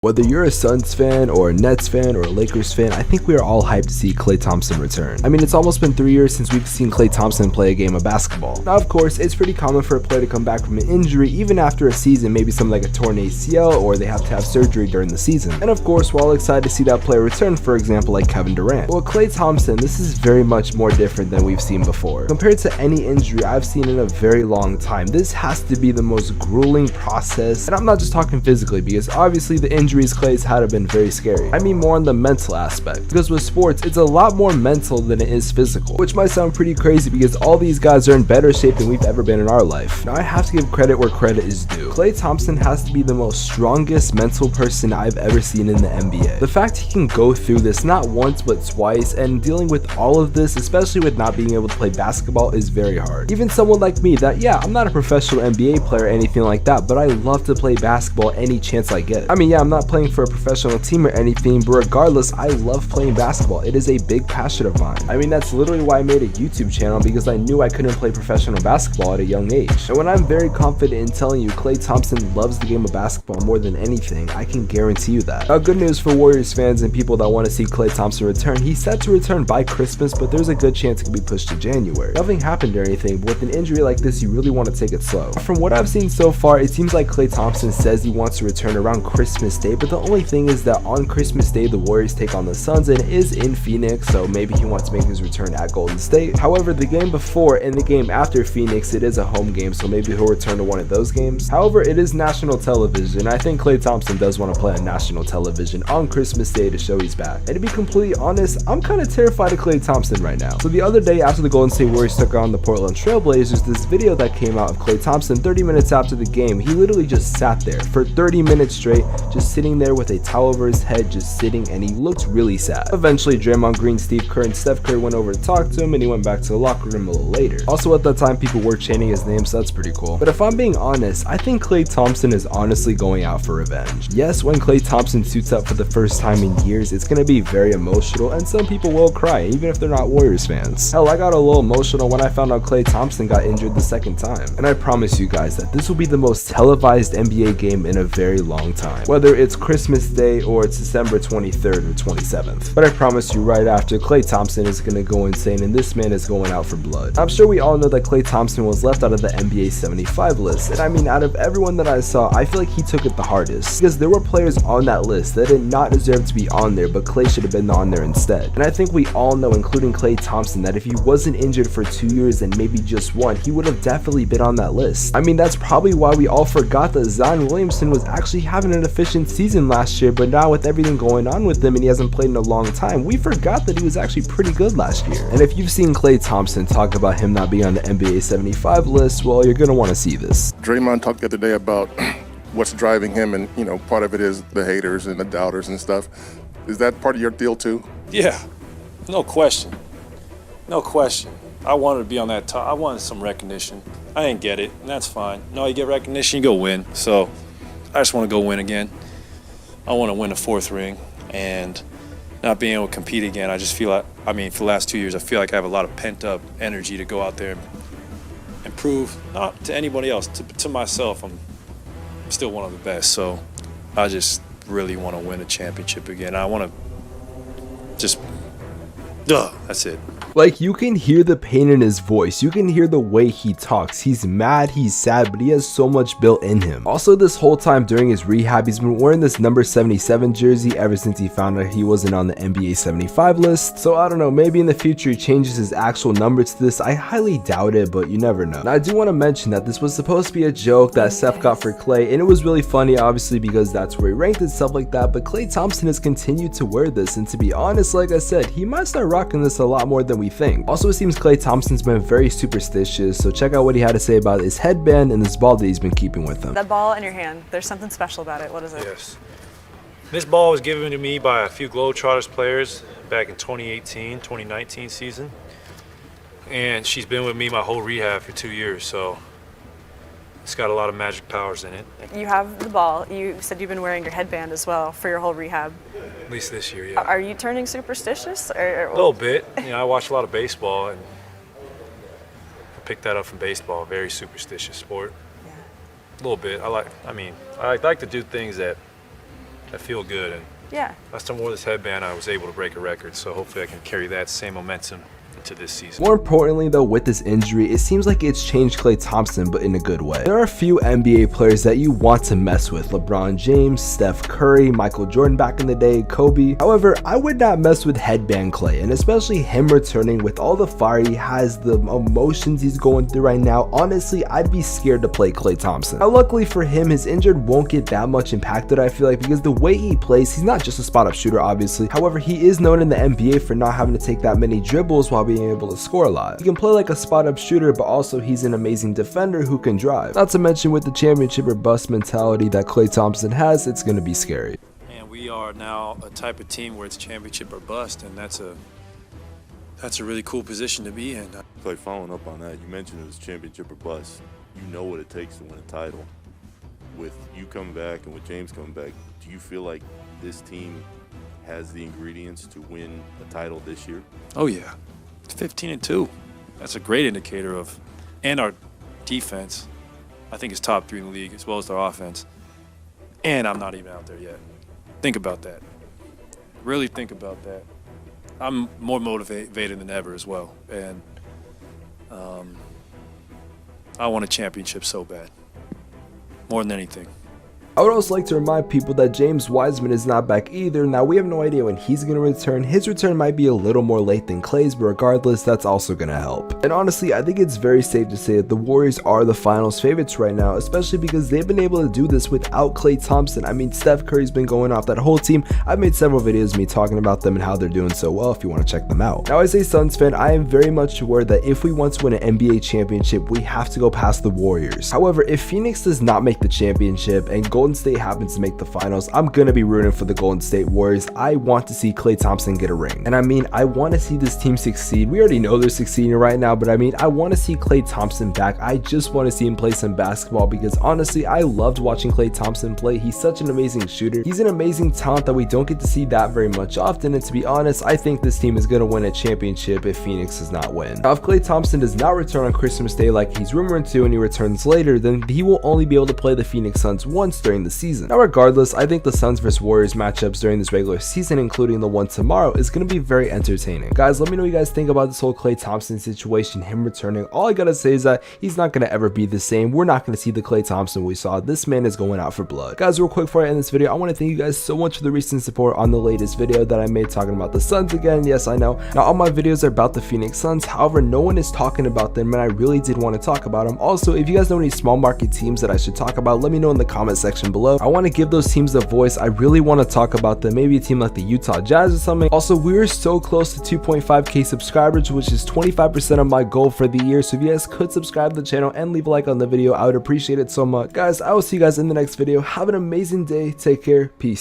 Whether you're a Suns fan or a Nets fan or a Lakers fan, I think we are all hyped to see Klay Thompson return. I mean, it's almost been 3 years since we've seen Klay Thompson play a game of basketball. Now, of course, it's pretty common for a player to come back from an injury even after a season, maybe something like a torn ACL, or they have to have surgery during the season. And of course, we're all excited to see that player return, for example, like Kevin Durant. Well, Klay Thompson, this is very much more different than we've seen before. Compared to any injury I've seen in a very long time, this has to be the most grueling process, and I'm not just talking physically, because obviously the injuries Klay's had have been very scary. I mean more on the mental aspect, because with sports it's a lot more mental than it is physical, which might sound pretty crazy because all these guys are in better shape than we've ever been in our life. Now I have to give credit where credit is due. Klay Thompson has to be the most strongest mental person I've ever seen in the NBA. The fact he can go through this not once but twice, and dealing with all of this, especially with not being able to play basketball, is very hard. Even someone like me that, yeah, I'm not a professional NBA player or anything like that, but I love to play basketball any chance I get. I mean, yeah, I'm not playing for a professional team or anything, but regardless, I love playing basketball. It is a big passion of mine. I mean, that's literally why I made a YouTube channel, because I knew I couldn't play professional basketball at a young age. And when I'm very confident in telling you Klay Thompson loves the game of basketball more than anything, I can guarantee you that. Now, good news for Warriors fans and people that want to see Klay Thompson return. He's set to return by Christmas, but there's a good chance it could be pushed to January. Nothing happened or anything, but with an injury like this, you really want to take it slow. From what I've seen so far, it seems like Klay Thompson says he wants to return around Christmas Day, but the only thing is that on Christmas Day, the Warriors take on the Suns, and it is in Phoenix, so maybe he wants to make his return at Golden State. However, the game before and the game after Phoenix, it is a home game, so maybe he'll return to one of those games. However, it is national television. I think Klay Thompson does want to play on national television on Christmas Day to show he's back. And to be completely honest, I'm kind of terrified of Klay Thompson right now. So the other day, after the Golden State Warriors took on the Portland Trail Blazers, this video that came out of Klay Thompson 30 minutes after the game, he literally just sat there for 30 minutes straight, just sitting there with a towel over his head, just sitting, and he looked really sad. Eventually, Draymond Green, Steve Kerr, and Steph Curry went over to talk to him, and he went back to the locker room a little later. Also, at that time, people were chanting his name, so that's pretty cool. But if I'm being honest, I think Klay Thompson is honestly going out for revenge. Yes, when Klay Thompson suits up for the first time in years, it's gonna be very emotional, and some people will cry, even if they're not Warriors fans. Hell, I got a little emotional when I found out Klay Thompson got injured the second time. And I promise you guys that this will be the most televised NBA game in a very long time, whether it's Christmas Day or it's December 23rd or 27th. But I promise you, right after, Klay Thompson is gonna go insane, and this man is going out for blood. I'm sure we all know that Klay Thompson was left out of the NBA 75 list, and I mean, out of everyone that I saw, I feel like he took it the hardest, because there were players on that list that did not deserve to be on there, but Klay should have been on there instead. And I think we all know, including Klay Thompson, that if he wasn't injured for 2 years and maybe just one, he would have definitely been on that list. I mean, that's probably why we all forgot that Zion Williamson was actually having an efficient season last year, but now with everything going on with him and he hasn't played in a long time, we forgot that he was actually pretty good last year. And if you've seen Klay Thompson talk about him not being on the NBA 75 list, well, you're gonna want to see this. Draymond talked the other day about what's driving him, and part of it is the haters and the doubters and stuff. Is that part of your deal too? Yeah, no question. No question. I wanted to be on that top. I wanted some recognition. I didn't get it, and that's fine. No, you get recognition, you go win. So I just want to go win again. I want to win a 4th ring, and not being able to compete again, I just feel like, for the last 2 years, I feel like I have a lot of pent-up energy to go out there and prove, not to anybody else, to myself, I'm still one of the best. So I just really want to win a championship again. I want to just, that's it. Like, you can hear the pain in his voice, you can hear the way he talks. He's mad, he's sad, but he has so much built in him. Also, this whole time during his rehab, he's been wearing this number 77 jersey ever since he found out he wasn't on the NBA 75 list. So I don't know, maybe in the future he changes his actual number to this. I highly doubt it, but you never know. Now, I do want to mention that this was supposed to be a joke that Steph got for Klay, and it was really funny, obviously, because that's where he ranked and stuff like that, but Klay Thompson has continued to wear this, and to be honest, like I said, he might start rocking this a lot more than we think. Also, it seems Klay Thompson's been very superstitious, so check out what he had to say about his headband and this ball that he's been keeping with him. That ball in your hand, there's something special about it. What is it? Yes. This ball was given to me by a few Globetrotters players back in 2018-2019 season, and she's been with me my whole rehab for 2 years, so it's got a lot of magic powers in it. You have the ball. You said you've been wearing your headband as well for your whole rehab. At least this year, yeah. Are you turning superstitious? Or a little bit. I watch a lot of baseball, and I picked that up from baseball. Very superstitious sport. Yeah. A little bit. I like to do things that feel good. And Yeah. last time I wore this headband, I was able to break a record. So hopefully I can carry that same momentum into this season. More importantly though, with this injury, it seems like it's changed Klay Thompson, but in a good way. There are a few NBA players that you want to mess with: LeBron James, Steph Curry, Michael Jordan back in the day, Kobe. However, I would not mess with headband Klay, and especially him returning with all the fire he has, the emotions he's going through right now. Honestly, I'd be scared to play Klay Thompson. Now, luckily for him, his injured won't get that much impacted, I feel like, because the way he plays, he's not just a spot-up shooter, obviously. However, he is known in the NBA for not having to take that many dribbles while being able to score a lot. He can play like a spot-up shooter, but also he's an amazing defender who can drive. Not to mention, with the championship or bust mentality that Klay Thompson has, it's going to be scary. And we are now a type of team where it's championship or bust, and that's a really cool position to be in. Clay, following up on that, you mentioned it was championship or bust. You know what it takes to win a title. With you coming back and with James coming back, do you feel like this team has the ingredients to win a title this year? Oh yeah, 15-2. That's a great indicator of, and our defense, I think, is top 3 in the league, as well as their offense. And I'm not even out there yet. Think about that. Really think about that. I'm more motivated than ever as well, and I want a championship so bad, more than anything. I would also like to remind people that James Wiseman is not back either. Now, we have no idea when he's going to return. His return might be a little more late than Klay's, but regardless, that's also going to help. And honestly, I think it's very safe to say that the Warriors are the finals favorites right now, especially because they've been able to do this without Klay Thompson. I mean, Steph Curry's been going off that whole team. I've made several videos of me talking about them and how they're doing so well if you want to check them out. Now, as a Suns fan, I am very much aware that if we want to win an NBA championship, we have to go past the Warriors. However, if Phoenix does not make the championship and Golden State happens to make the finals, I'm gonna be rooting for the Golden State Warriors. I want to see Klay Thompson get a ring. And I mean, I want to see this team succeed. We already know they're succeeding right now, but I mean, I want to see Klay Thompson back. I just want to see him play some basketball because honestly, I loved watching Klay Thompson play. He's such an amazing shooter. He's an amazing talent that we don't get to see that very much often. And to be honest, I think this team is gonna win a championship if Phoenix does not win. Now, if Klay Thompson does not return on Christmas Day like he's rumored to and he returns later, then he will only be able to play the Phoenix Suns once during the season. Now, regardless, I think the Suns vs Warriors matchups during this regular season, including the one tomorrow, is going to be very entertaining. Guys, let me know what you guys think about this whole Klay Thompson situation, him returning. All I gotta say is that he's not going to ever be the same. We're not going to see the Klay Thompson we saw. This man is going out for blood. Guys, real quick before I end this video, I want to thank you guys so much for the recent support on the latest video that I made talking about the Suns again. Yes, I know. Now, all my videos are about the Phoenix Suns. However, no one is talking about them, and I really did want to talk about them. Also, if you guys know any small market teams that I should talk about, let me know in the comment section below. I want to give those teams a voice. I really want to talk about them. Maybe a team like the Utah Jazz or something. Also, we're so close to 2.5k subscribers, which is 25% of my goal for the year. So if you guys could subscribe to the channel and leave a like on the video, I would appreciate it so much. Guys, I will see you guys in the next video. Have an amazing day. Take care. Peace.